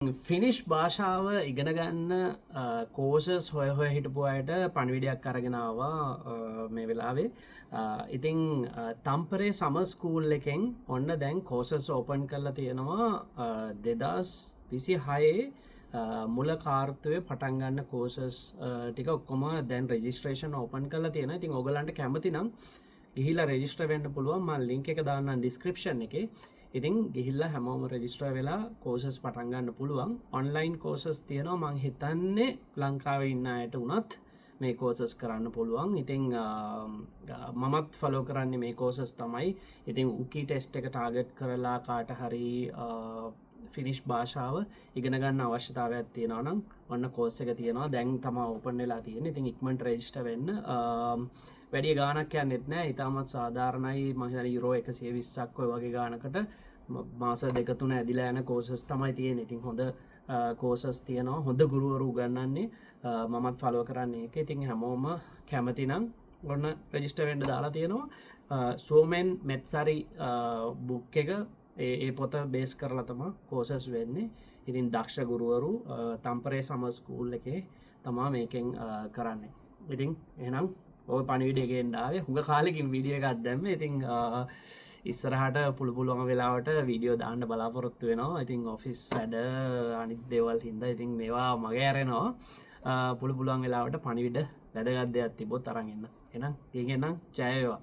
finish භාෂාව ඉගෙන ගන්න කෝසස් හොය හිටපු අයට පණවිඩයක් අරගෙනවා මේ වෙලාවේ ඉතිං තම්පරේ සම ස්කූල් එකෙන් ඔන්න දැන් කෝසස් ඕපන් කරලා තියෙනවා 2026 මුල කාර්තුවය පටන්ගන්න කෝසස් ටික ඔක්කොම දැන් රෙජිස්ට්‍රේෂන් ඕපන් කරලා තියෙන ඉතින් ඔගලන්ට කැමති නම් ගිහිලා රෙජිස්ටර් වෙන්න පුළුවන් මම ලින්ක් එක දාන්නම් ඩිස්ක්‍රිප්ෂන් එකේ ඉතින් ගිහිල්ලා හැමෝම රෙජිස්ටර් වෙලා කෝසස් පටන් ගන්න පුළුවන් ඔන්ලයින් කෝසස් තියෙනවා මං හිතන්නේ ලංකාවේ ඉන්න අයට උනත් මේ කෝසස් කරන්න පුළුවන් ඉතින් මමත් ෆලෝ කරන්නේ මේ කෝසස් තමයි ඉතින් උකී ටෙස්ට් එක ටාගට් කරලා කාට හරි ෆිනිෂ් භාෂාව ඉගෙන ගන්න අවශ්‍යතාවයක් තියෙනවා නම් ඔන්න කෝස් එක තියෙනවා දැන් තමයි ඕපන් වෙලා තියෙන්නේ ඉතින් ඉක්මනට රෙජිස්ටර් වෙන්න වැඩි ගානක් යන්නෙත් නෑ ඉතාමත් සාධාරණයි මම හිතන්නේ යුරෝ 120ක් ඔය වගේ ගානකට මාස දෙක තුන ඇදිලා යන කෝසස් තමයි තියෙන්නේ ඉතින් හොඳ කෝසස් තියෙනවා හොඳ ගුරුවරු උගන්වන්නේ මමත් ෆලෝ කරන්නේ ඒක ඉතින් හැමෝම කැමති නම් ඔන්න රෙජිස්ටර් වෙන්න දාලා තියෙනවා සෝමෙන් මෙත්සරි බුක් එක ඒ පොත බේස් කරලා තමයි කෝසස් වෙන්නේ ඉතින් දක්ෂ ගුරුවරු තම්පරේ සම ස්කූල් එකේ තමා මේකෙන් කරන්නේ ඉතින් එහෙනම් ඔය පණිවිඩයගෙන් ආවේ හුඟ කාලෙකින් වීඩියෝ එකක් දැම්මේ ඉතින් ඉස්සරහට පුළුවන් වෙලාවට වීඩියෝ දාන්න බලාපොරොත්තු වෙනවා ඉතින් ඔෆිස් වැඩ අනිත් දේවල් හින්දා ඉතින් මේවා මගේ ඇරෙනවා පුළුවන් වෙලාවට පණිවිඩ වැදගත් දෙයක් තිබ්බොත් අරන් එන්න එහෙනම් ගිහින් එන්නම් ජය වේවා